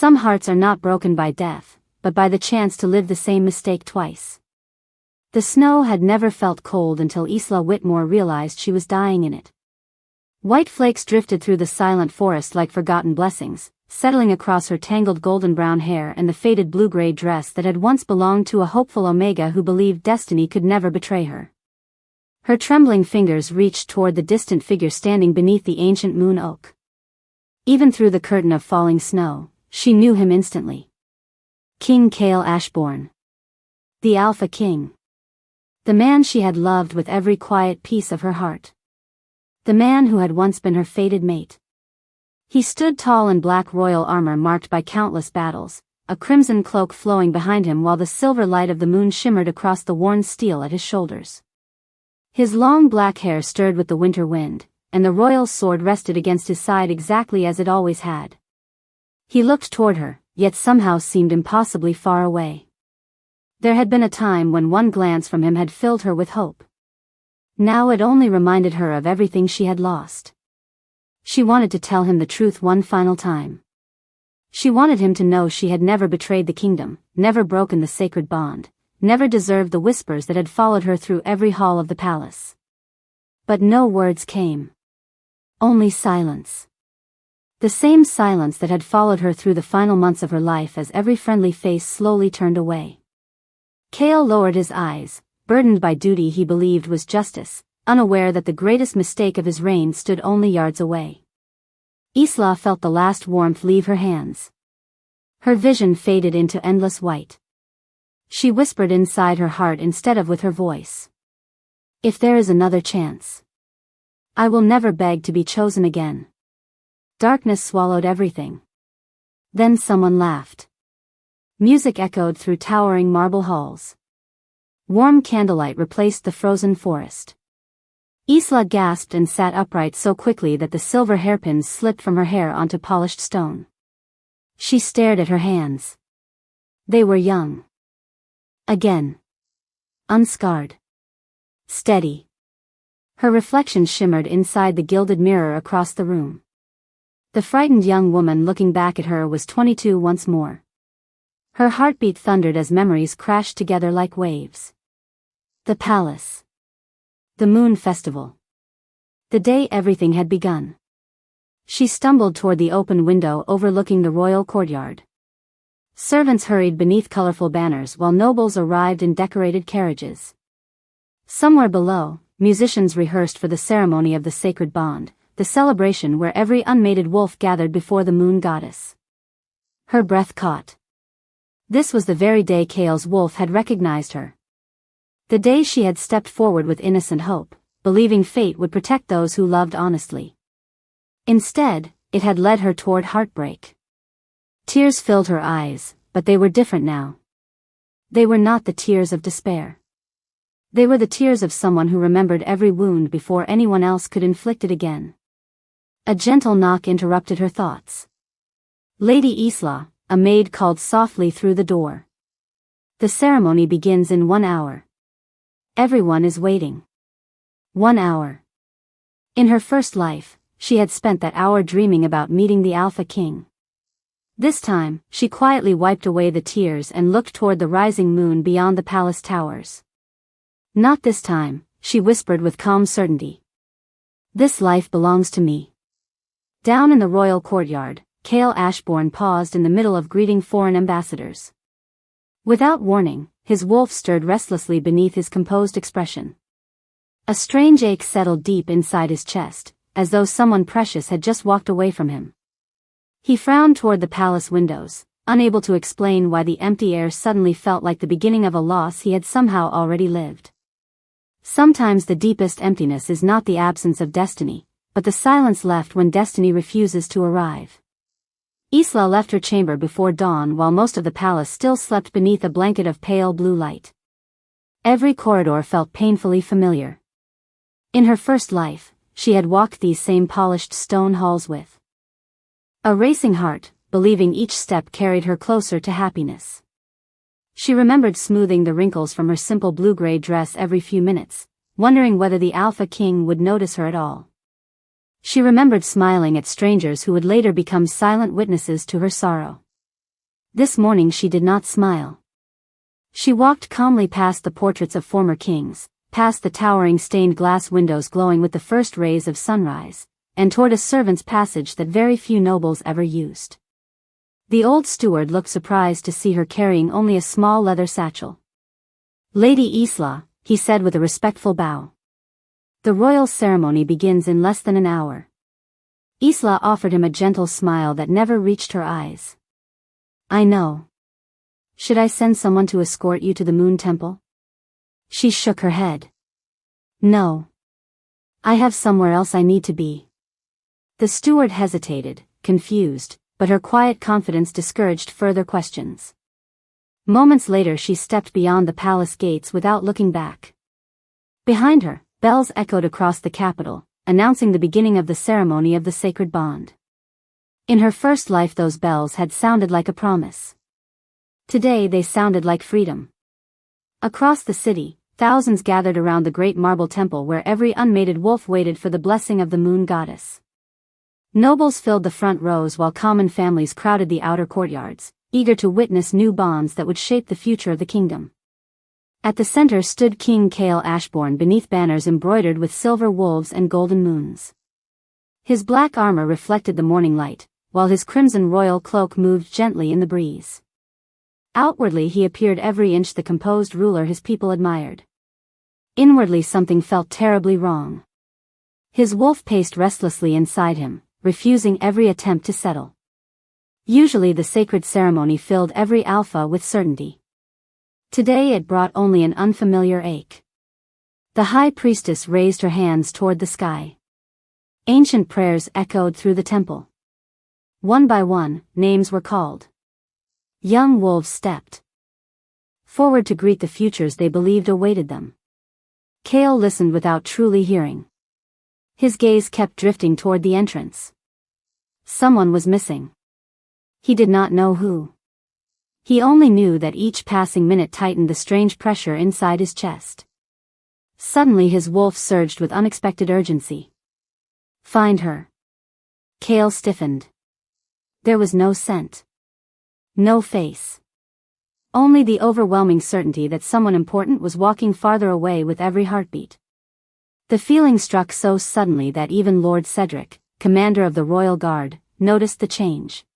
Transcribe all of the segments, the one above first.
Some hearts are not broken by death, but by the chance to live the same mistake twice. The snow had never felt cold until Isla Whitmore realized she was dying in it. White flakes drifted through the silent forest like forgotten blessings, settling across her tangled golden-brown hair and the faded blue-gray dress that had once belonged to a hopeful Omega who believed destiny could never betray her. Her trembling fingers reached toward the distant figure standing beneath the ancient moon oak. Even through the curtain of falling snow, she knew him instantly. King Cale Ashbourne. The Alpha King. The man she had loved with every quiet piece of her heart. The man who had once been her fated mate. He stood tall in black royal armor marked by countless battles, a crimson cloak flowing behind him while the silver light of the moon shimmered across the worn steel at his shoulders. His long black hair stirred with the winter wind, and the royal sword rested against his side exactly as it always had. He looked toward her, yet somehow seemed impossibly far away. There had been a time when one glance from him had filled her with hope. Now it only reminded her of everything she had lost. She wanted to tell him the truth one final time. She wanted him to know she had never betrayed the kingdom, never broken the sacred bond, never deserved the whispers that had followed her through every hall of the palace. But no words came. Only silence. The same silence that had followed her through the final months of her life as every friendly face slowly turned away. Cale lowered his eyes, burdened by duty he believed was justice, unaware that the greatest mistake of his reign stood only yards away. Isla felt the last warmth leave her hands. Her vision faded into endless white. She whispered inside her heart instead of with her voice. If there is another chance, I will never beg to be chosen again. Darkness swallowed everything. Then someone laughed. Music echoed through towering marble halls. Warm candlelight replaced the frozen forest. Isla gasped and sat upright so quickly that the silver hairpins slipped from her hair onto polished stone. She stared at her hands. They were young. Again. Unscarred. Steady. Her reflection shimmered inside the gilded mirror across the room. The frightened young woman looking back at her was 22 once more. Her heartbeat thundered as memories crashed together like waves. The palace. The moon festival. The day everything had begun. She stumbled toward the open window overlooking the royal courtyard. Servants hurried beneath colorful banners while nobles arrived in decorated carriages. Somewhere below, musicians rehearsed for the ceremony of the sacred bond, the celebration where every unmated wolf gathered before the moon goddess. Her breath caught. This was the very day Cale's wolf had recognized her. The day she had stepped forward with innocent hope, believing fate would protect those who loved honestly. Instead, it had led her toward heartbreak. Tears filled her eyes, but they were different now. They were not the tears of despair. They were the tears of someone who remembered every wound before anyone else could inflict it again. A gentle knock interrupted her thoughts. Lady Isla, a maid called softly through the door. The ceremony begins in 1 hour. Everyone is waiting. 1 hour. In her first life, she had spent that hour dreaming about meeting the Alpha King. This time, she quietly wiped away the tears and looked toward the rising moon beyond the palace towers. Not this time, she whispered with calm certainty. This life belongs to me. Down in the royal courtyard, Cale Ashbourne paused in the middle of greeting foreign ambassadors. Without warning, his wolf stirred restlessly beneath his composed expression. A strange ache settled deep inside his chest, as though someone precious had just walked away from him. He frowned toward the palace windows, unable to explain why the empty air suddenly felt like the beginning of a loss he had somehow already lived. Sometimes the deepest emptiness is not the absence of destiny, but the silence left when destiny refuses to arrive. Isla left her chamber before dawn while most of the palace still slept beneath a blanket of pale blue light. Every corridor felt painfully familiar. In her first life, she had walked these same polished stone halls with a racing heart, believing each step carried her closer to happiness. She remembered smoothing the wrinkles from her simple blue-gray dress every few minutes, wondering whether the Alpha King would notice her at all. She remembered smiling at strangers who would later become silent witnesses to her sorrow. This morning she did not smile. She walked calmly past the portraits of former kings, past the towering stained glass windows glowing with the first rays of sunrise, and toward a servant's passage that very few nobles ever used. The old steward looked surprised to see her carrying only a small leather satchel. "Lady Isla," he said with a respectful bow. "The royal ceremony begins in less than an hour." Isla offered him a gentle smile that never reached her eyes. "I know. Should I send someone to escort you to the Moon Temple?" She shook her head. "No. I have somewhere else I need to be." The steward hesitated, confused, but her quiet confidence discouraged further questions. Moments later she stepped beyond the palace gates without looking back. Behind her, bells echoed across the capital, announcing the beginning of the ceremony of the sacred bond. In her first life those bells had sounded like a promise. Today they sounded like freedom. Across the city, thousands gathered around the great marble temple where every unmated wolf waited for the blessing of the moon goddess. Nobles filled the front rows while common families crowded the outer courtyards, eager to witness new bonds that would shape the future of the kingdom. At the center stood King Cale Ashbourne beneath banners embroidered with silver wolves and golden moons. His black armor reflected the morning light, while his crimson royal cloak moved gently in the breeze. Outwardly he appeared every inch the composed ruler his people admired. Inwardly something felt terribly wrong. His wolf paced restlessly inside him, refusing every attempt to settle. Usually the sacred ceremony filled every alpha with certainty. Today it brought only an unfamiliar ache. The high priestess raised her hands toward the sky. Ancient prayers echoed through the temple. One by one, names were called. Young wolves stepped forward to greet the futures they believed awaited them. Cale listened without truly hearing. His gaze kept drifting toward the entrance. Someone was missing. He did not know who. He only knew that each passing minute tightened the strange pressure inside his chest. Suddenly his wolf surged with unexpected urgency. "Find her." Cale stiffened. There was no scent. No face. Only the overwhelming certainty that someone important was walking farther away with every heartbeat. The feeling struck so suddenly that even Lord Cedric, commander of the Royal Guard, noticed the change.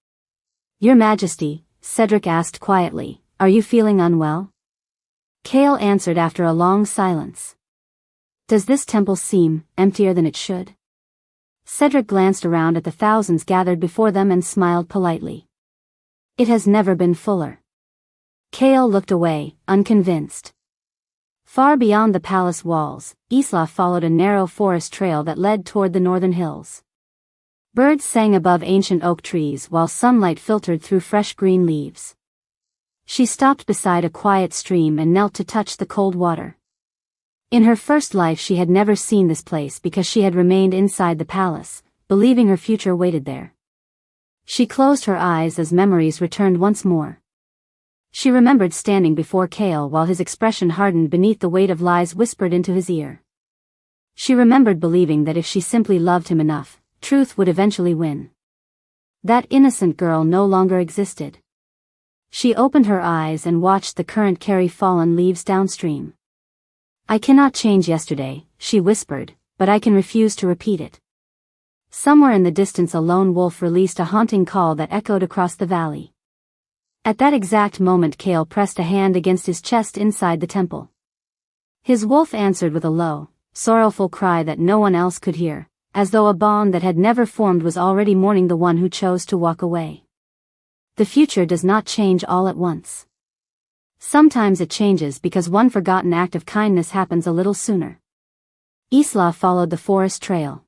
"Your Majesty," Cedric asked quietly, "are you feeling unwell?" Cale answered after a long silence. "Does this temple seem emptier than it should?" Cedric glanced around at the thousands gathered before them and smiled politely. "It has never been fuller." Cale looked away, unconvinced. Far beyond the palace walls, Isla followed a narrow forest trail that led toward the northern hills. Birds sang above ancient oak trees while sunlight filtered through fresh green leaves. She stopped beside a quiet stream and knelt to touch the cold water. In her first life she had never seen this place because she had remained inside the palace, believing her future waited there. She closed her eyes as memories returned once more. She remembered standing before Cale while his expression hardened beneath the weight of lies whispered into his ear. She remembered believing that if she simply loved him enough, truth would eventually win. That innocent girl no longer existed. She opened her eyes and watched the current carry fallen leaves downstream. "I cannot change yesterday," she whispered, "but I can refuse to repeat it." Somewhere in the distance a lone wolf released a haunting call that echoed across the valley. At that exact moment Cale pressed a hand against his chest inside the temple. His wolf answered with a low, sorrowful cry that no one else could hear, as though a bond that had never formed was already mourning the one who chose to walk away. The future does not change all at once. Sometimes it changes because one forgotten act of kindness happens a little sooner. Isla followed the forest trail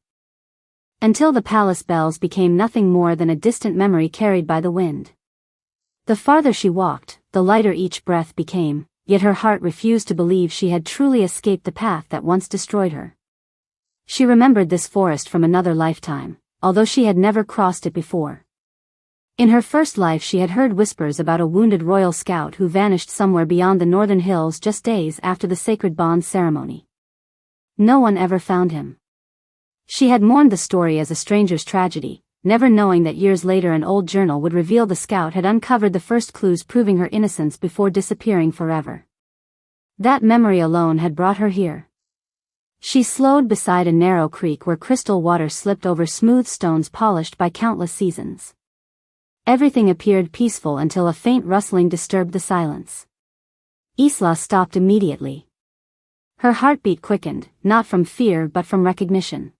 until the palace bells became nothing more than a distant memory carried by the wind. The farther she walked, the lighter each breath became, yet her heart refused to believe she had truly escaped the path that once destroyed her. She remembered this forest from another lifetime, although she had never crossed it before. In her first life she had heard whispers about a wounded royal scout who vanished somewhere beyond the northern hills just days after the sacred bond ceremony. No one ever found him. She had mourned the story as a stranger's tragedy, never knowing that years later an old journal would reveal the scout had uncovered the first clues proving her innocence before disappearing forever. That memory alone had brought her here. She slowed beside a narrow creek where crystal water slipped over smooth stones polished by countless seasons. Everything appeared peaceful until a faint rustling disturbed the silence. Isla stopped immediately. Her heartbeat quickened, not from fear but from recognition.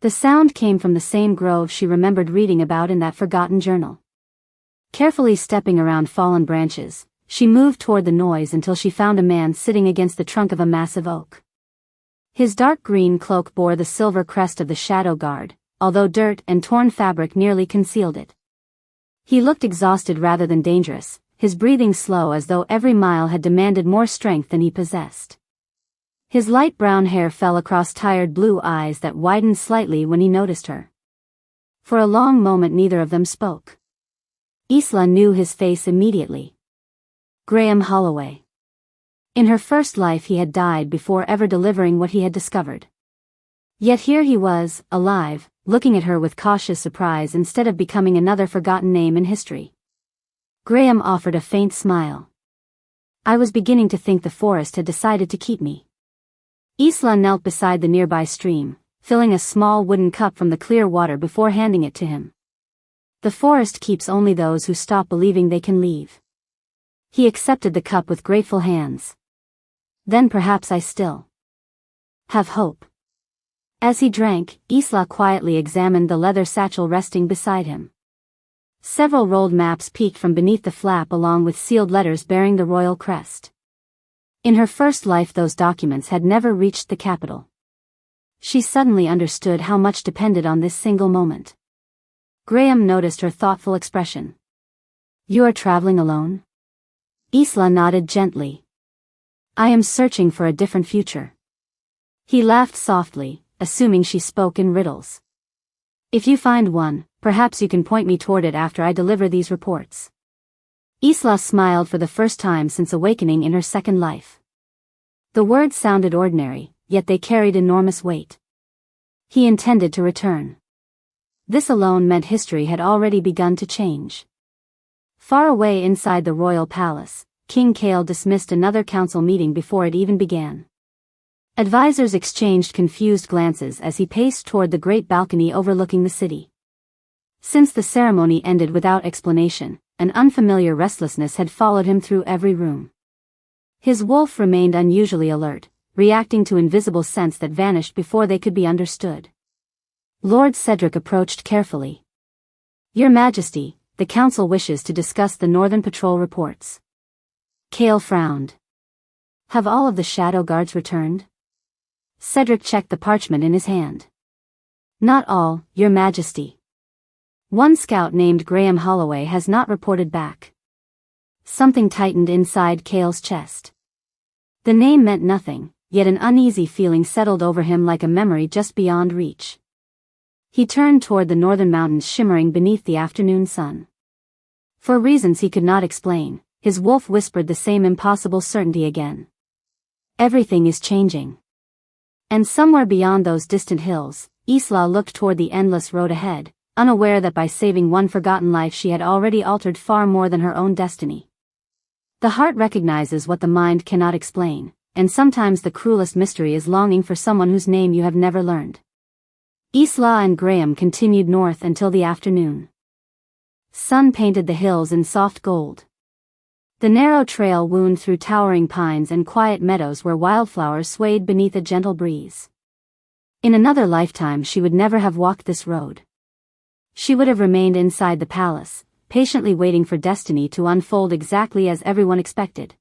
The sound came from the same grove she remembered reading about in that forgotten journal. Carefully stepping around fallen branches, she moved toward the noise until she found a man sitting against the trunk of a massive oak. His dark green cloak bore the silver crest of the Shadow Guard, although dirt and torn fabric nearly concealed it. He looked exhausted rather than dangerous, his breathing slow as though every mile had demanded more strength than he possessed. His light brown hair fell across tired blue eyes that widened slightly when he noticed her. For a long moment neither of them spoke. Isla knew his face immediately. Graham Holloway. In her first life he had died before ever delivering what he had discovered. Yet here he was, alive, looking at her with cautious surprise instead of becoming another forgotten name in history. Graham offered a faint smile. I was beginning to think the forest had decided to keep me. Isla knelt beside the nearby stream, filling a small wooden cup from the clear water before handing it to him. The forest keeps only those who stop believing they can leave. He accepted the cup with grateful hands. Then perhaps I still have hope. As he drank, Isla quietly examined the leather satchel resting beside him. Several rolled maps peeked from beneath the flap along with sealed letters bearing the royal crest. In her first life those documents had never reached the capital. She suddenly understood how much depended on this single moment. Graham noticed her thoughtful expression. You are traveling alone? Isla nodded gently. I am searching for a different future. He laughed softly, assuming she spoke in riddles. If you find one, perhaps you can point me toward it after I deliver these reports. Isla smiled for the first time since awakening in her second life. The words sounded ordinary, yet they carried enormous weight. He intended to return. This alone meant history had already begun to change. Far away inside the royal palace, King Kale dismissed another council meeting before it even began. Advisors exchanged confused glances as he paced toward the great balcony overlooking the city. Since the ceremony ended without explanation, an unfamiliar restlessness had followed him through every room. His wolf remained unusually alert, reacting to invisible scents that vanished before they could be understood. Lord Cedric approached carefully. Your Majesty, the council wishes to discuss the Northern Patrol reports. Kale frowned. Have all of the Shadow Guards returned? Cedric checked the parchment in his hand. Not all, Your Majesty. One scout named Graham Holloway has not reported back. Something tightened inside Kale's chest. The name meant nothing, yet an uneasy feeling settled over him like a memory just beyond reach. He turned toward the northern mountains shimmering beneath the afternoon sun. For reasons he could not explain, his wolf whispered the same impossible certainty again. Everything is changing. And somewhere beyond those distant hills, Isla looked toward the endless road ahead, unaware that by saving one forgotten life she had already altered far more than her own destiny. The heart recognizes what the mind cannot explain, and sometimes the cruelest mystery is longing for someone whose name you have never learned. Isla and Graham continued north until the afternoon. Sun painted the hills in soft gold. The narrow trail wound through towering pines and quiet meadows where wildflowers swayed beneath a gentle breeze. In another lifetime she would never have walked this road. She would have remained inside the palace, patiently waiting for destiny to unfold exactly as everyone expected.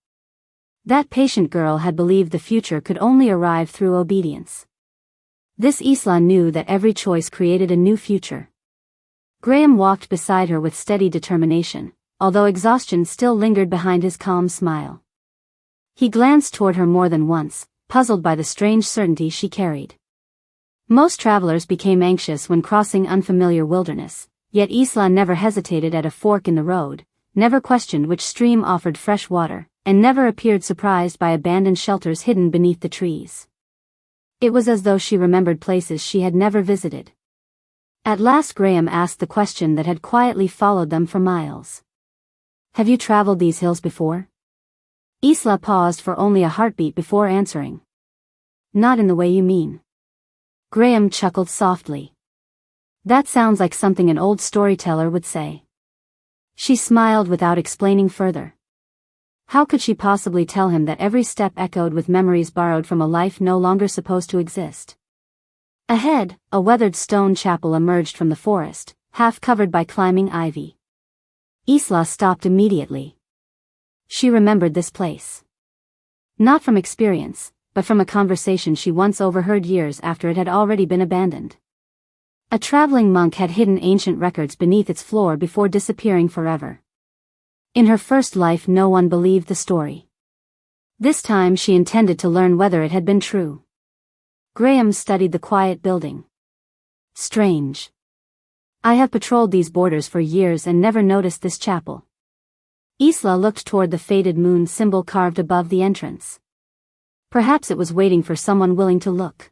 That patient girl had believed the future could only arrive through obedience. This Isla knew that every choice created a new future. Graham walked beside her with steady determination, although exhaustion still lingered behind his calm smile. He glanced toward her more than once, puzzled by the strange certainty she carried. Most travelers became anxious when crossing unfamiliar wilderness, yet Isla never hesitated at a fork in the road, never questioned which stream offered fresh water, and never appeared surprised by abandoned shelters hidden beneath the trees. It was as though she remembered places she had never visited. At last Graham asked the question that had quietly followed them for miles. Have you traveled these hills before? Isla paused for only a heartbeat before answering. Not in the way you mean. Graham chuckled softly. That sounds like something an old storyteller would say. She smiled without explaining further. How could she possibly tell him that every step echoed with memories borrowed from a life no longer supposed to exist? Ahead, a weathered stone chapel emerged from the forest, half covered by climbing ivy. Isla stopped immediately. She remembered this place. Not from experience, but from a conversation she once overheard years after it had already been abandoned. A traveling monk had hidden ancient records beneath its floor before disappearing forever. In her first life no one believed the story. This time she intended to learn whether it had been true. Graham studied the quiet building. Strange. I have patrolled these borders for years and never noticed this chapel. Isla looked toward the faded moon symbol carved above the entrance. Perhaps it was waiting for someone willing to look.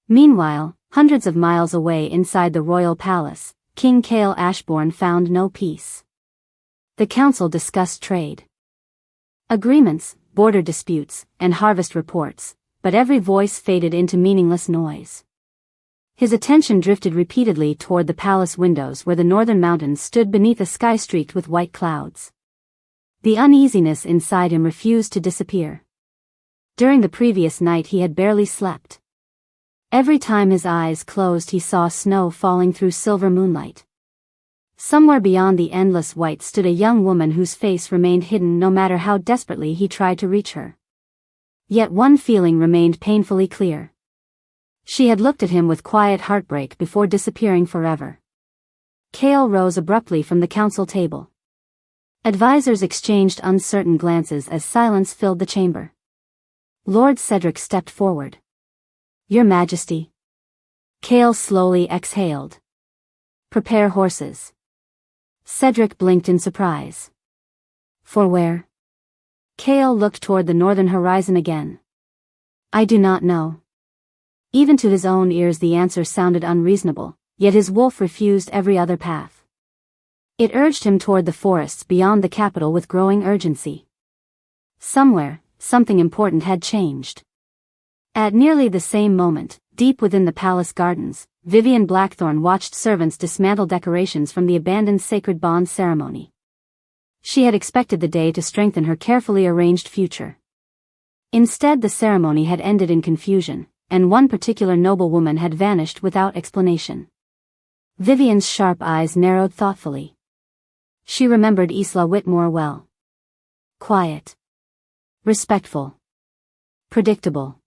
Meanwhile, hundreds of miles away inside the royal palace, King Cale Ashbourne found no peace. The council discussed trade agreements, border disputes, and harvest reports, but every voice faded into meaningless noise. His attention drifted repeatedly toward the palace windows where the northern mountains stood beneath a sky streaked with white clouds. The uneasiness inside him refused to disappear. During the previous night he had barely slept. Every time his eyes closed he saw snow falling through silver moonlight. Somewhere beyond the endless white stood a young woman whose face remained hidden no matter how desperately he tried to reach her. Yet one feeling remained painfully clear. She had looked at him with quiet heartbreak before disappearing forever. Cale rose abruptly from the council table. Advisors exchanged uncertain glances as silence filled the chamber. Lord Cedric stepped forward. Your Majesty. Cale slowly exhaled. Prepare horses. Cedric blinked in surprise. For where? Cale looked toward the northern horizon again. I do not know. Even to his own ears the answer sounded unreasonable, yet his wolf refused every other path. It urged him toward the forests beyond the capital with growing urgency. Somewhere, something important had changed. At nearly the same moment, deep within the palace gardens, Vivian Blackthorn watched servants dismantle decorations from the abandoned sacred bond ceremony. She had expected the day to strengthen her carefully arranged future. Instead the ceremony had ended in confusion, and one particular noblewoman had vanished without explanation. Vivian's sharp eyes narrowed thoughtfully. She remembered Isla Whitmore well. Quiet. Respectful. Predictable.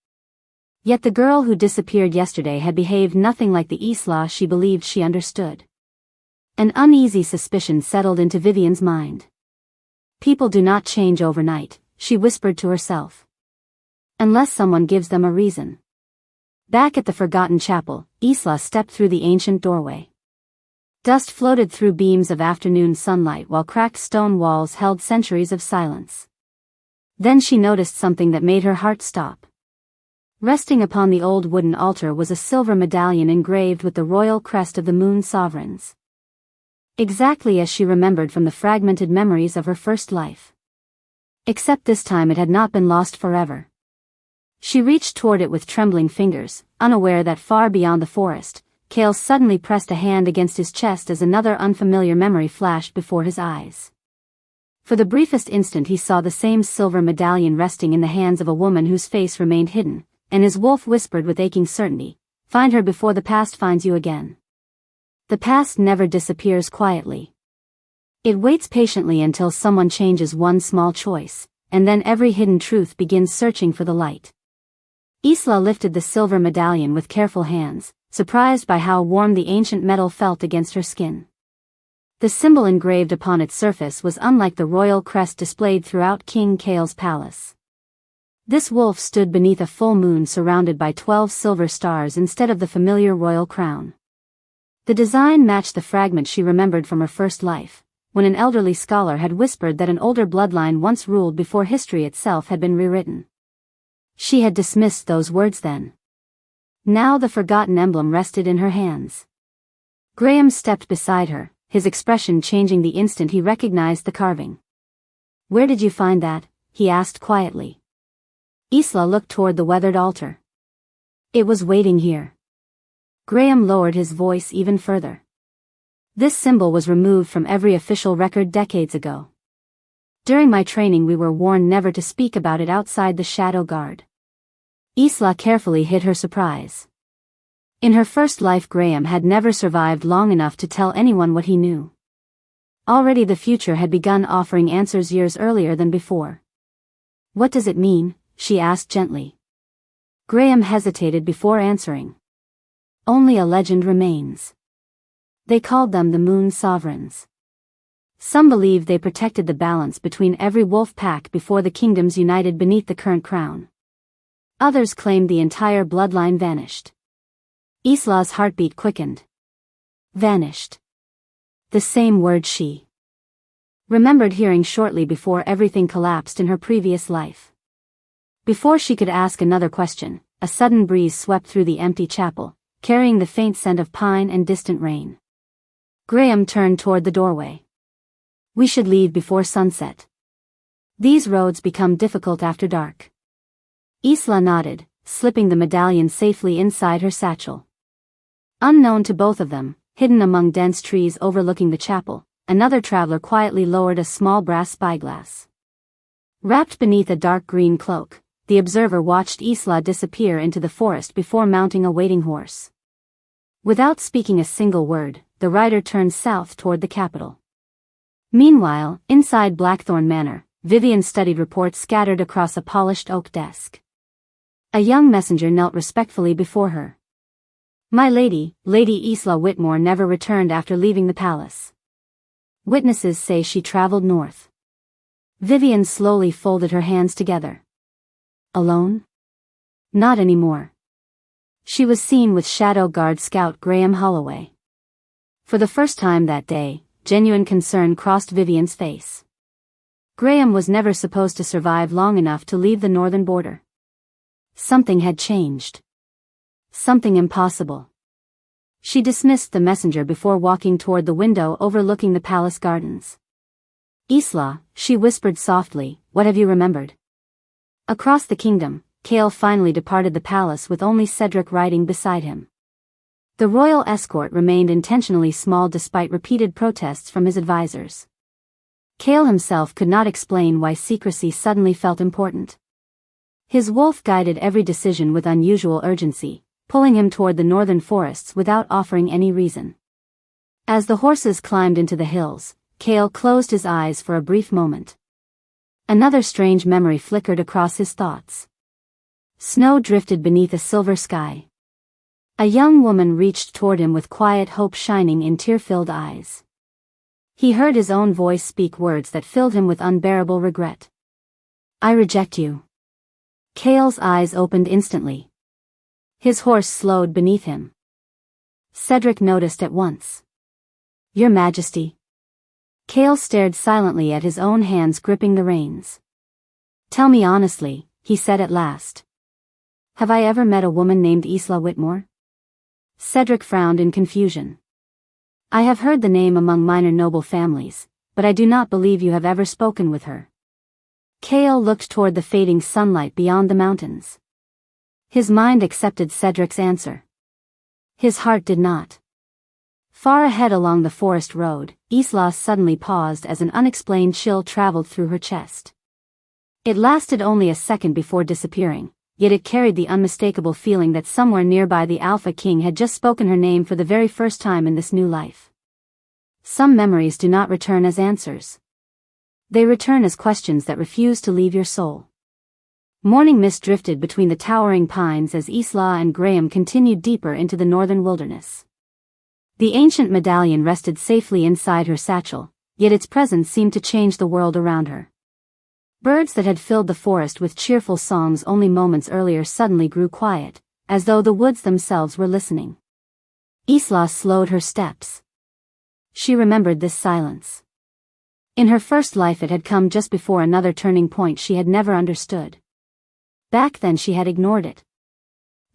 Yet the girl who disappeared yesterday had behaved nothing like the Isla she believed she understood. An uneasy suspicion settled into Vivian's mind. People do not change overnight, she whispered to herself. Unless someone gives them a reason. Back at the forgotten chapel, Isla stepped through the ancient doorway. Dust floated through beams of afternoon sunlight while cracked stone walls held centuries of silence. Then she noticed something that made her heart stop. Resting upon the old wooden altar was a silver medallion engraved with the royal crest of the Moon Sovereigns. Exactly as she remembered from the fragmented memories of her first life. Except this time it had not been lost forever. She reached toward it with trembling fingers, unaware that far beyond the forest, Cale suddenly pressed a hand against his chest as another unfamiliar memory flashed before his eyes. For the briefest instant he saw the same silver medallion resting in the hands of a woman whose face remained hidden, and his wolf whispered with aching certainty, "Find her before the past finds you again." The past never disappears quietly. It waits patiently until someone changes one small choice, and then every hidden truth begins searching for the light. Isla lifted the silver medallion with careful hands, surprised by how warm the ancient metal felt against her skin. The symbol engraved upon its surface was unlike the royal crest displayed throughout King Cale's palace. This wolf stood beneath a full moon surrounded by 12 silver stars instead of the familiar royal crown. The design matched the fragment she remembered from her first life, when an elderly scholar had whispered that an older bloodline once ruled before history itself had been rewritten. She had dismissed those words then. Now the forgotten emblem rested in her hands. Graham stepped beside her, his expression changing the instant he recognized the carving. "Where did you find that?" he asked quietly. Isla looked toward the weathered altar. "It was waiting here." Graham lowered his voice even further. "This symbol was removed from every official record decades ago. During my training we were warned never to speak about it outside the Shadow Guard." Isla carefully hid her surprise. In her first life Graham had never survived long enough to tell anyone what he knew. Already the future had begun offering answers years earlier than before. "What does it mean?" she asked gently. Graham hesitated before answering. "Only a legend remains. They called them the Moon Sovereigns. Some believe they protected the balance between every wolf pack before the kingdoms united beneath the current crown. Others claimed the entire bloodline vanished." Isla's heartbeat quickened. Vanished. The same word she remembered hearing shortly before everything collapsed in her previous life. Before she could ask another question, a sudden breeze swept through the empty chapel, carrying the faint scent of pine and distant rain. Graham turned toward the doorway. "We should leave before sunset. These roads become difficult after dark." Isla nodded, slipping the medallion safely inside her satchel. Unknown to both of them, hidden among dense trees overlooking the chapel, another traveler quietly lowered a small brass spyglass. Wrapped beneath a dark green cloak, the observer watched Isla disappear into the forest before mounting a waiting horse. Without speaking a single word, the rider turned south toward the capital. Meanwhile, inside Blackthorn Manor, Vivian studied reports scattered across a polished oak desk. A young messenger knelt respectfully before her. "My lady, Lady Isla Whitmore never returned after leaving the palace. Witnesses say she traveled north." Vivian slowly folded her hands together. "Alone?" "Not anymore. She was seen with Shadow Guard scout Graham Holloway." For the first time that day, genuine concern crossed Vivian's face. Graham was never supposed to survive long enough to leave the northern border. Something had changed. Something impossible. She dismissed the messenger before walking toward the window overlooking the palace gardens. "Isla," she whispered softly, "what have you remembered?" Across the kingdom, Cale finally departed the palace with only Cedric riding beside him. The royal escort remained intentionally small despite repeated protests from his advisors. Cale himself could not explain why secrecy suddenly felt important. His wolf guided every decision with unusual urgency, pulling him toward the northern forests without offering any reason. As the horses climbed into the hills, Cale closed his eyes for a brief moment. Another strange memory flickered across his thoughts. Snow drifted beneath a silver sky. A young woman reached toward him with quiet hope shining in tear-filled eyes. He heard his own voice speak words that filled him with unbearable regret. "I reject you." Cale's eyes opened instantly. His horse slowed beneath him. Cedric noticed at once. "Your Majesty." Cale stared silently at his own hands gripping the reins. "Tell me honestly," he said at last. "Have I ever met a woman named Isla Whitmore?" Cedric frowned in confusion. "I have heard the name among minor noble families, but I do not believe you have ever spoken with her." Cale looked toward the fading sunlight beyond the mountains. His mind accepted Cedric's answer. His heart did not. Far ahead along the forest road, Isla suddenly paused as an unexplained chill traveled through her chest. It lasted only a second before disappearing, yet it carried the unmistakable feeling that somewhere nearby the Alpha King had just spoken her name for the very first time in this new life. Some memories do not return as answers. They return as questions that refuse to leave your soul. Morning mist drifted between the towering pines as Isla and Graham continued deeper into the northern wilderness. The ancient medallion rested safely inside her satchel, yet its presence seemed to change the world around her. Birds that had filled the forest with cheerful songs only moments earlier suddenly grew quiet, as though the woods themselves were listening. Isla slowed her steps. She remembered this silence. In her first life it had come just before another turning point she had never understood. Back then she had ignored it.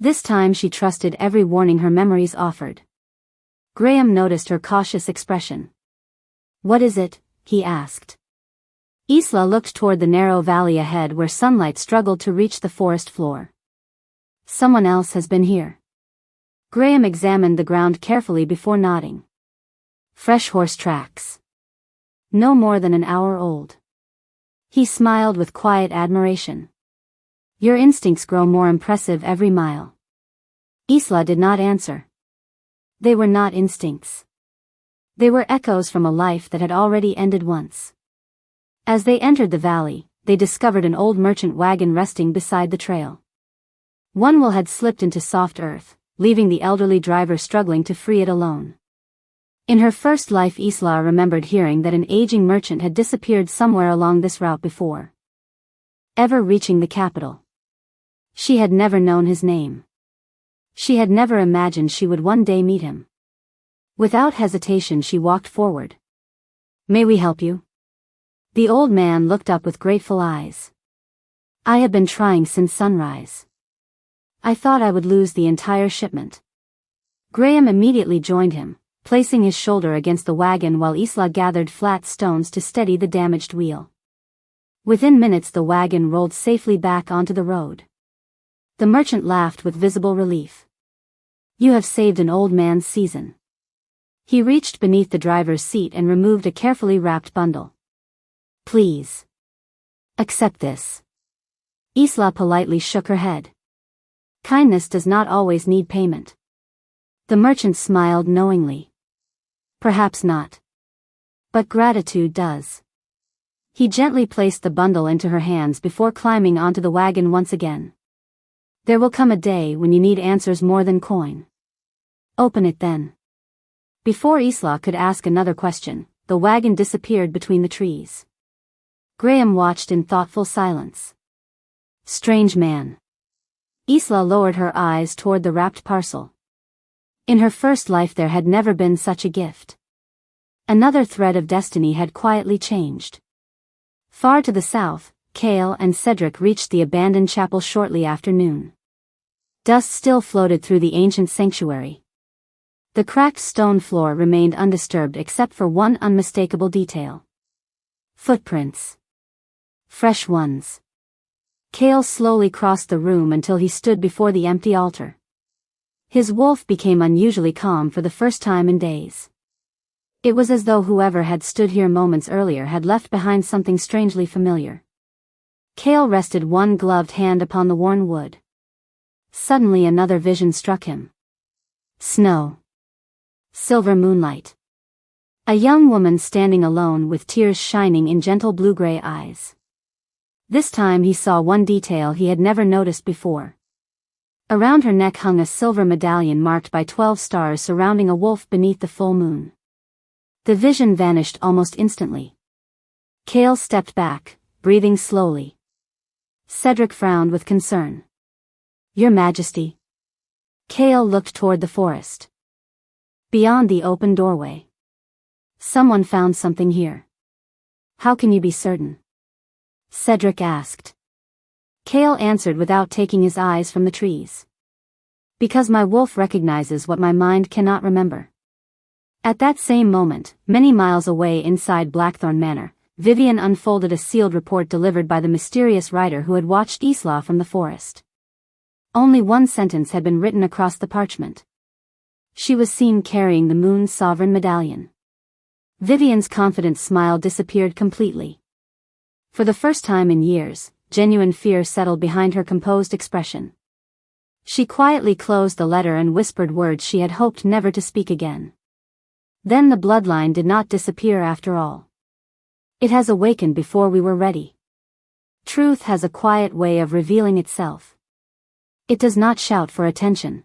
This time she trusted every warning her memories offered. Graham noticed her cautious expression. "What is it?" he asked. Isla looked toward the narrow valley ahead where sunlight struggled to reach the forest floor. "Someone else has been here." Graham examined the ground carefully before nodding. "Fresh horse tracks. No more than an hour old." He smiled with quiet admiration. "Your instincts grow more impressive every mile." Isla did not answer. They were not instincts. They were echoes from a life that had already ended once. As they entered the valley, they discovered an old merchant wagon resting beside the trail. One wheel had slipped into soft earth, leaving the elderly driver struggling to free it alone. In her first life, Isla remembered hearing that an aging merchant had disappeared somewhere along this route before ever reaching the capital. She had never known his name. She had never imagined she would one day meet him. Without hesitation, she walked forward. "May we help you?" The old man looked up with grateful eyes. "I have been trying since sunrise. I thought I would lose the entire shipment." Graham immediately joined him, placing his shoulder against the wagon while Isla gathered flat stones to steady the damaged wheel. Within minutes the wagon rolled safely back onto the road. The merchant laughed with visible relief. "You have saved an old man's season." He reached beneath the driver's seat and removed a carefully wrapped bundle. "Please. Accept this." Isla politely shook her head. Kindness does not always need payment. The merchant smiled knowingly. "Perhaps not. But gratitude does." He gently placed the bundle into her hands before climbing onto the wagon once again. "There will come a day when you need answers more than coin. Open it then." Before Isla could ask another question, the wagon disappeared between the trees. Graham watched in thoughtful silence. "Strange man." Isla lowered her eyes toward the wrapped parcel. In her first life there had never been such a gift. Another thread of destiny had quietly changed. Far to the south, Cale and Cedric reached the abandoned chapel shortly after noon. Dust still floated through the ancient sanctuary. The cracked stone floor remained undisturbed except for one unmistakable detail. Footprints. Fresh ones. Cale slowly crossed the room until he stood before the empty altar. His wolf became unusually calm for the first time in days. It was as though whoever had stood here moments earlier had left behind something strangely familiar. Cale rested one gloved hand upon the worn wood. Suddenly another vision struck him. Snow. Silver moonlight. A young woman standing alone with tears shining in gentle blue-gray eyes. This time he saw one detail he had never noticed before. Around her neck hung a silver medallion marked by 12 stars surrounding a wolf beneath the full moon. The vision vanished almost instantly. Cale stepped back, breathing slowly. Cedric frowned with concern. "Your Majesty." Cale looked toward the forest. Beyond the open doorway. "Someone found something here." "How can you be certain?" Cedric asked. Cale answered without taking his eyes from the trees. "Because my wolf recognizes what my mind cannot remember." At that same moment, many miles away inside Blackthorn Manor, Vivian unfolded a sealed report delivered by the mysterious writer who had watched Isla from the forest. Only one sentence had been written across the parchment. She was seen carrying the Moon's sovereign medallion. Vivian's confident smile disappeared completely. For the first time in years, genuine fear settled behind her composed expression. She quietly closed the letter and whispered words she had hoped never to speak again. Then the bloodline did not disappear after all. It has awakened before we were ready. Truth has a quiet way of revealing itself. It does not shout for attention.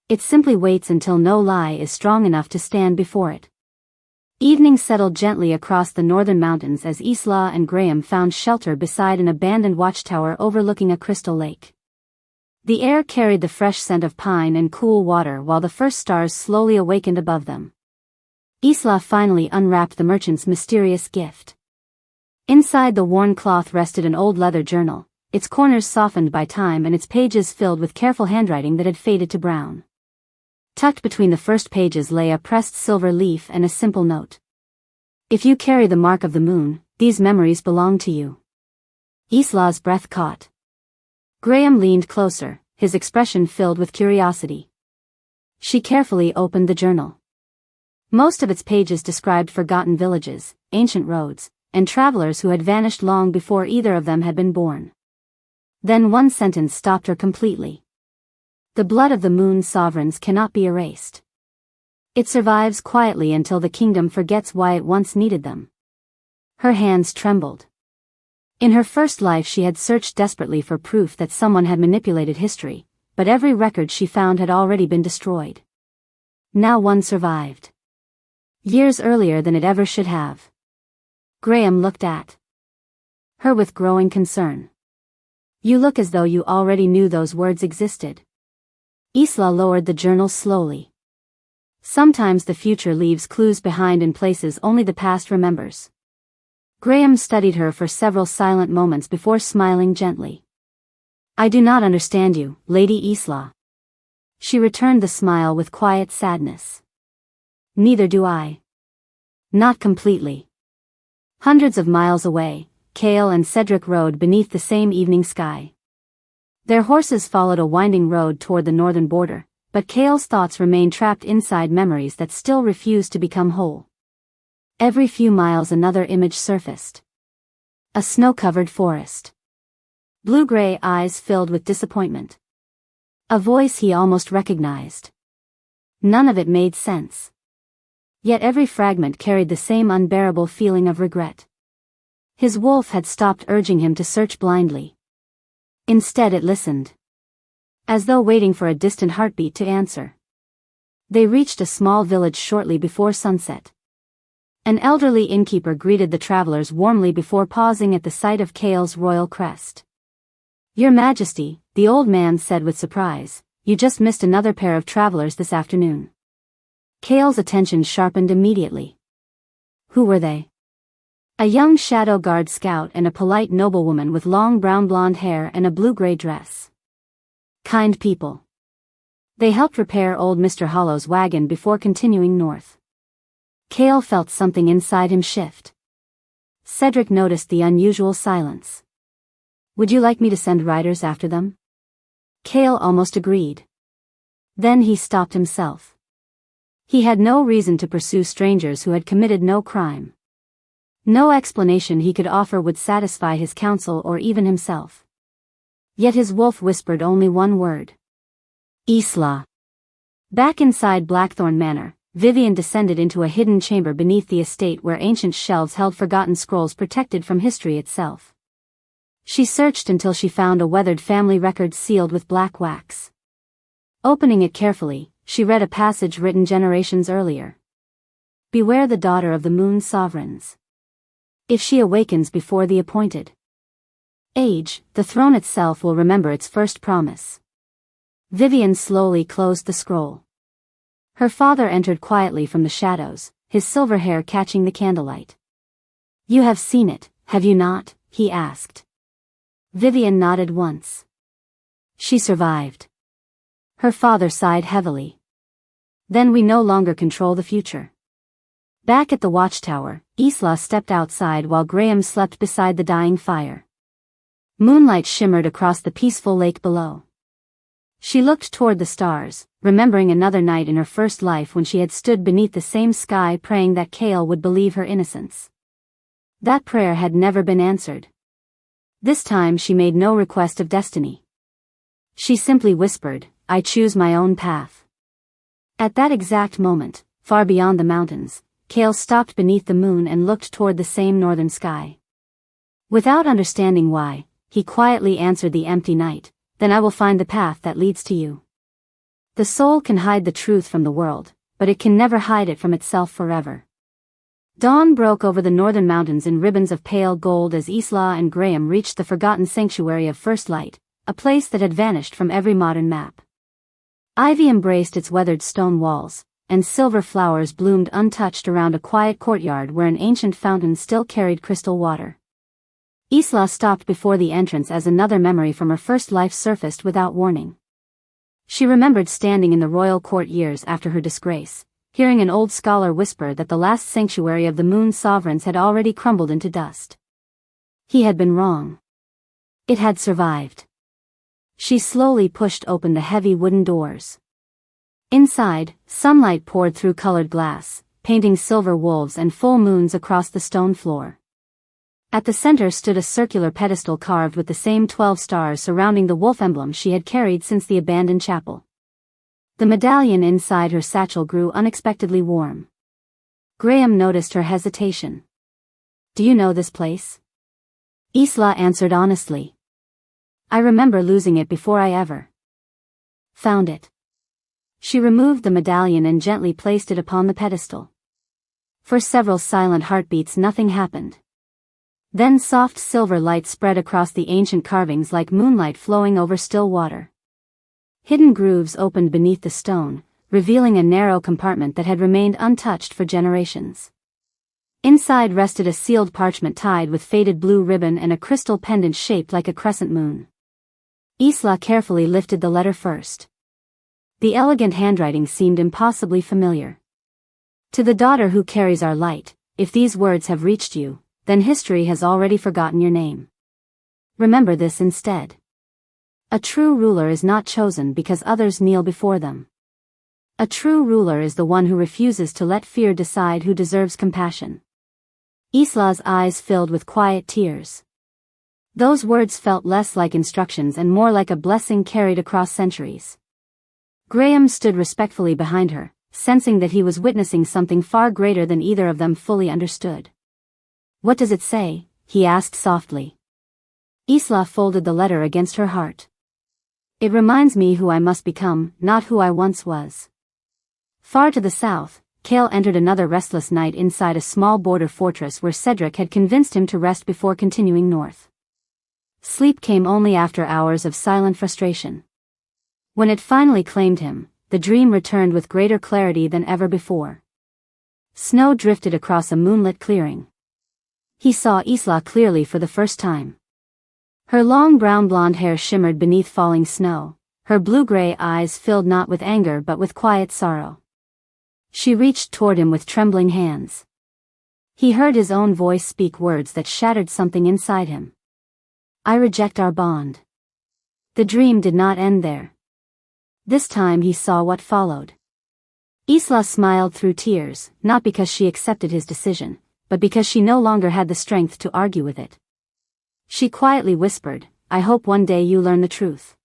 It simply waits until no lie is strong enough to stand before it. Evening settled gently across the northern mountains as Isla and Graham found shelter beside an abandoned watchtower overlooking a crystal lake. The air carried the fresh scent of pine and cool water while the first stars slowly awakened above them. Isla finally unwrapped the merchant's mysterious gift. Inside the worn cloth rested an old leather journal, its corners softened by time and its pages filled with careful handwriting that had faded to brown. Tucked between the first pages lay a pressed silver leaf and a simple note. If you carry the mark of the moon, these memories belong to you. Isla's breath caught. Graham leaned closer, his expression filled with curiosity. She carefully opened the journal. Most of its pages described forgotten villages, ancient roads, and travelers who had vanished long before either of them had been born. Then one sentence stopped her completely. The blood of the moon sovereigns cannot be erased. It survives quietly until the kingdom forgets why it once needed them. Her hands trembled. In her first life she had searched desperately for proof that someone had manipulated history, but every record she found had already been destroyed. Now one survived. Years earlier than it ever should have. Graham looked at her with growing concern. You look as though you already knew those words existed. Isla lowered the journal slowly. Sometimes the future leaves clues behind in places only the past remembers. Graham studied her for several silent moments before smiling gently. I do not understand you, Lady Isla. She returned the smile with quiet sadness. Neither do I. Not completely. Hundreds of miles away, Cale and Cedric rode beneath the same evening sky. Their horses followed a winding road toward the northern border, but Cale's thoughts remained trapped inside memories that still refused to become whole. Every few miles another image surfaced. A snow-covered forest. Blue-gray eyes filled with disappointment. A voice he almost recognized. None of it made sense. Yet every fragment carried the same unbearable feeling of regret. His wolf had stopped urging him to search blindly. Instead it listened. As though waiting for a distant heartbeat to answer. They reached a small village shortly before sunset. An elderly innkeeper greeted the travelers warmly before pausing at the sight of Cale's royal crest. Your Majesty, the old man said with surprise, you just missed another pair of travelers this afternoon. Cale's attention sharpened immediately. Who were they? A young Shadow Guard scout and a polite noblewoman with long brown blonde hair and a blue-gray dress. Kind people. They helped repair old Mr. Hollow's wagon before continuing north. Cale felt something inside him shift. Cedric noticed the unusual silence. Would you like me to send riders after them? Cale almost agreed. Then he stopped himself. He had no reason to pursue strangers who had committed no crime. No explanation he could offer would satisfy his council or even himself. Yet his wolf whispered only one word. Isla. Back inside Blackthorn Manor, Vivian descended into a hidden chamber beneath the estate where ancient shelves held forgotten scrolls protected from history itself. She searched until she found a weathered family record sealed with black wax. Opening it carefully, she read a passage written generations earlier. Beware the daughter of the moon sovereigns. If she awakens before the appointed age, the throne itself will remember its first promise. Vivian slowly closed the scroll. Her father entered quietly from the shadows, his silver hair catching the candlelight. You have seen it, have you not? He asked. Vivian nodded once. She survived. Her father sighed heavily. Then we no longer control the future. Back at the watchtower, Isla stepped outside while Graham slept beside the dying fire. Moonlight shimmered across the peaceful lake below. She looked toward the stars, remembering another night in her first life when she had stood beneath the same sky praying that Cale would believe her innocence. That prayer had never been answered. This time she made no request of destiny. She simply whispered, I choose my own path. At that exact moment, far beyond the mountains, Cale stopped beneath the moon and looked toward the same northern sky. Without understanding why, he quietly answered the empty night, then I will find the path that leads to you. The soul can hide the truth from the world, but it can never hide it from itself forever. Dawn broke over the northern mountains in ribbons of pale gold as Isla and Graham reached the forgotten sanctuary of First Light, a place that had vanished from every modern map. Ivy embraced its weathered stone walls, and silver flowers bloomed untouched around a quiet courtyard where an ancient fountain still carried crystal water. Isla stopped before the entrance as another memory from her first life surfaced without warning. She remembered standing in the royal court years after her disgrace, hearing an old scholar whisper that the last sanctuary of the moon sovereigns had already crumbled into dust. He had been wrong. It had survived. She slowly pushed open the heavy wooden doors. Inside, sunlight poured through colored glass, painting silver wolves and full moons across the stone floor. At the center stood a circular pedestal carved with the same 12 stars surrounding the wolf emblem she had carried since the abandoned chapel. The medallion inside her satchel grew unexpectedly warm. Graham noticed her hesitation. "Do you know this place?" Isla answered honestly. "I remember losing it before I ever found it." She removed the medallion and gently placed it upon the pedestal. For several silent heartbeats nothing happened. Then soft silver light spread across the ancient carvings like moonlight flowing over still water. Hidden grooves opened beneath the stone, revealing a narrow compartment that had remained untouched for generations. Inside rested a sealed parchment tied with faded blue ribbon and a crystal pendant shaped like a crescent moon. Isla carefully lifted the letter first. The elegant handwriting seemed impossibly familiar. "To the daughter who carries our light, if these words have reached you, then history has already forgotten your name. Remember this instead. A true ruler is not chosen because others kneel before them. A true ruler is the one who refuses to let fear decide who deserves compassion." Isla's eyes filled with quiet tears. Those words felt less like instructions and more like a blessing carried across centuries. Graham stood respectfully behind her, sensing that he was witnessing something far greater than either of them fully understood. "What does it say?" he asked softly. Isla folded the letter against her heart. "It reminds me who I must become, not who I once was." Far to the south, Cale entered another restless night inside a small border fortress where Cedric had convinced him to rest before continuing north. Sleep came only after hours of silent frustration. When it finally claimed him, the dream returned with greater clarity than ever before. Snow drifted across a moonlit clearing. He saw Isla clearly for the first time. Her long brown blonde hair shimmered beneath falling snow, her blue-gray eyes filled not with anger but with quiet sorrow. She reached toward him with trembling hands. He heard his own voice speak words that shattered something inside him. "I reject our bond." The dream did not end there. This time he saw what followed. Isla smiled through tears, not because she accepted his decision, but because she no longer had the strength to argue with it. She quietly whispered, "I hope one day you learn the truth."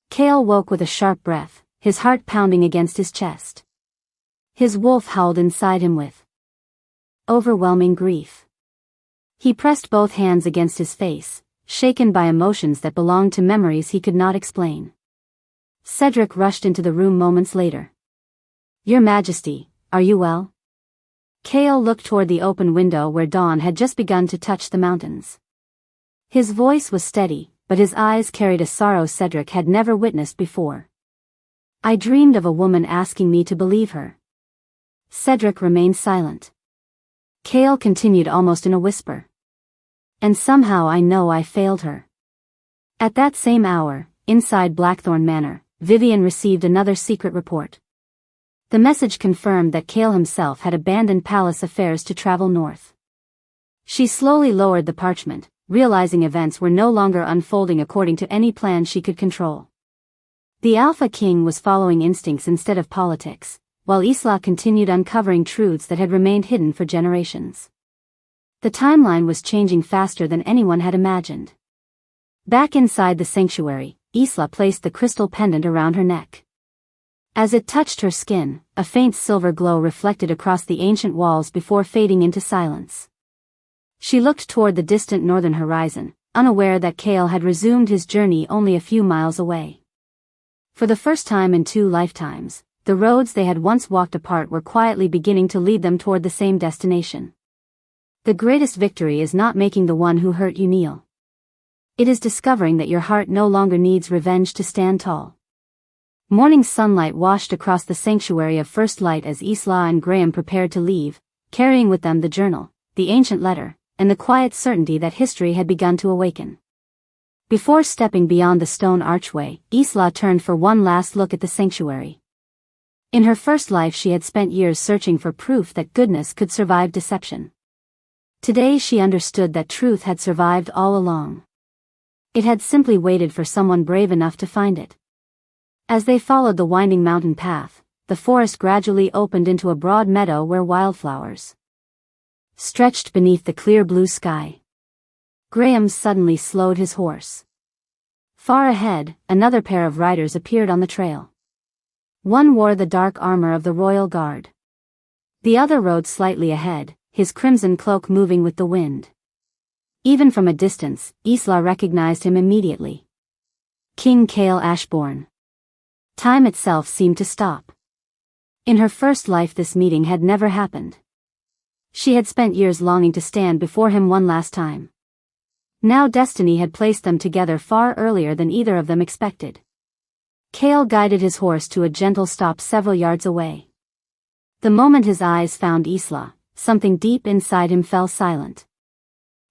Cale woke with a sharp breath, his heart pounding against his chest. His wolf howled inside him with overwhelming grief. He pressed both hands against his face, shaken by emotions that belonged to memories he could not explain. Cedric rushed into the room moments later. "Your Majesty, are you well?" Cale looked toward the open window where dawn had just begun to touch the mountains. His voice was steady, but his eyes carried a sorrow Cedric had never witnessed before. "I dreamed of a woman asking me to believe her." Cedric remained silent. Cale continued almost in a whisper. "And somehow I know I failed her." At that same hour, inside Blackthorn Manor, Vivian received another secret report. The message confirmed that Cale himself had abandoned palace affairs to travel north. She slowly lowered the parchment, realizing events were no longer unfolding according to any plan she could control. The Alpha King was following instincts instead of politics, while Isla continued uncovering truths that had remained hidden for generations. The timeline was changing faster than anyone had imagined. Back inside the sanctuary, Isla placed the crystal pendant around her neck. As it touched her skin, a faint silver glow reflected across the ancient walls before fading into silence. She looked toward the distant northern horizon, unaware that Cale had resumed his journey only a few miles away. For the first time in 2 lifetimes, the roads they had once walked apart were quietly beginning to lead them toward the same destination. The greatest victory is not making the one who hurt you kneel. It is discovering that your heart no longer needs revenge to stand tall. Morning sunlight washed across the sanctuary of first light as Isla and Graham prepared to leave, carrying with them the journal, the ancient letter, and the quiet certainty that history had begun to awaken. Before stepping beyond the stone archway, Isla turned for one last look at the sanctuary. In her first life she had spent years searching for proof that goodness could survive deception. Today she understood that truth had survived all along. It had simply waited for someone brave enough to find it. As they followed the winding mountain path, the forest gradually opened into a broad meadow where wildflowers stretched beneath the clear blue sky. Graham suddenly slowed his horse. Far ahead, another pair of riders appeared on the trail. One wore the dark armor of the royal guard. The other rode slightly ahead, his crimson cloak moving with the wind. Even from a distance, Isla recognized him immediately. King Cale Ashbourne. Time itself seemed to stop. In her first life this meeting had never happened. She had spent years longing to stand before him one last time. Now destiny had placed them together far earlier than either of them expected. Cale guided his horse to a gentle stop several yards away. The moment his eyes found Isla, something deep inside him fell silent.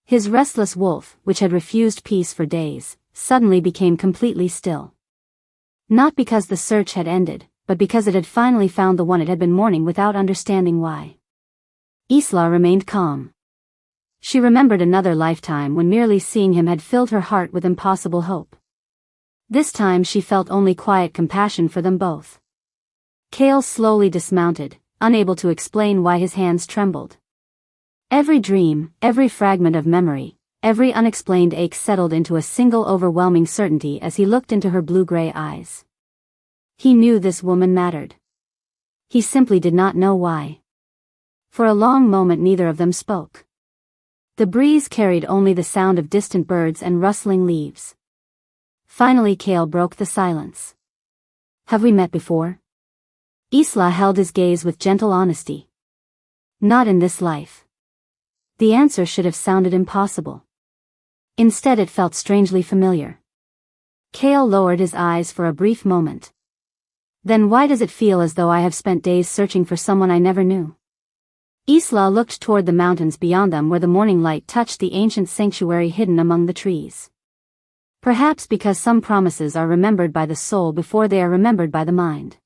His restless wolf, which had refused peace for days, suddenly became completely still. Not because the search had ended, but because it had finally found the one it had been mourning without understanding why. Isla remained calm. She remembered another lifetime when merely seeing him had filled her heart with impossible hope. This time she felt only quiet compassion for them both. Cale slowly dismounted, unable to explain why his hands trembled. Every dream, every fragment of memory, every unexplained ache settled into a single overwhelming certainty as he looked into her blue-gray eyes. He knew this woman mattered. He simply did not know why. For a long moment neither of them spoke. The breeze carried only the sound of distant birds and rustling leaves. Finally Cale broke the silence. "Have we met before?" Isla held his gaze with gentle honesty. "Not in this life." The answer should have sounded impossible. Instead it felt strangely familiar. Cale lowered his eyes for a brief moment. "Then why does it feel as though I have spent days searching for someone I never knew?" Isla looked toward the mountains beyond them where the morning light touched the ancient sanctuary hidden among the trees. Perhaps because some promises are remembered by the soul before they are remembered by the mind.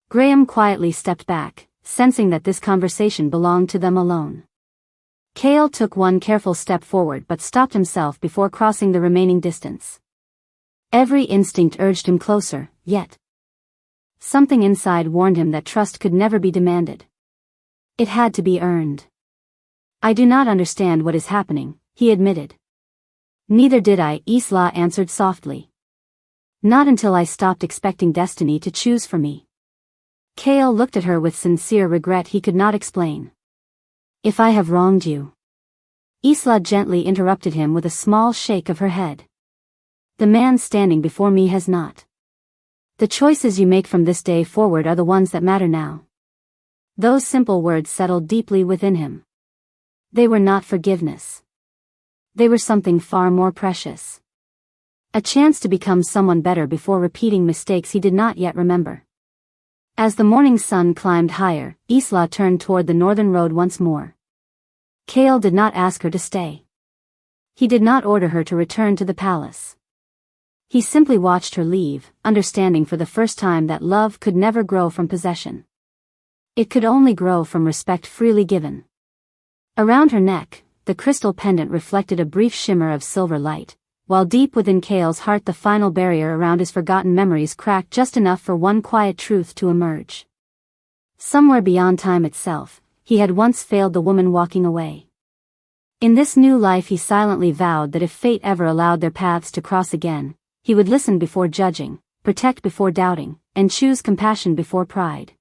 Graham quietly stepped back, sensing that this conversation belonged to them alone. Cale took one careful step forward but stopped himself before crossing the remaining distance. Every instinct urged him closer, yet something inside warned him that trust could never be demanded. It had to be earned. "I do not understand what is happening," he admitted. "Neither did I," Isla answered softly. "Not until I stopped expecting destiny to choose for me." Cale looked at her with sincere regret he could not explain. "If I have wronged you." Isla gently interrupted him with a small shake of her head. "The man standing before me has not. The choices you make from this day forward are the ones that matter now." Those simple words settled deeply within him. They were not forgiveness. They were something far more precious. A chance to become someone better before repeating mistakes he did not yet remember. As the morning sun climbed higher, Isla turned toward the northern road once more. Cale did not ask her to stay. He did not order her to return to the palace. He simply watched her leave, understanding for the first time that love could never grow from possession. It could only grow from respect freely given. Around her neck, the crystal pendant reflected a brief shimmer of silver light, while deep within Cale's heart the final barrier around his forgotten memories cracked just enough for one quiet truth to emerge. Somewhere beyond time itself, he had once failed the woman walking away. In this new life he silently vowed that if fate ever allowed their paths to cross again, he would listen before judging, protect before doubting, and choose compassion before pride.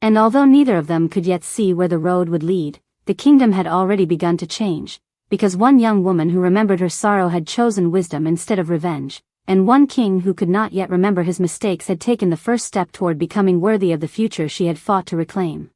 And although neither of them could yet see where the road would lead, the kingdom had already begun to change, because one young woman who remembered her sorrow had chosen wisdom instead of revenge, and one king who could not yet remember his mistakes had taken the first step toward becoming worthy of the future she had fought to reclaim.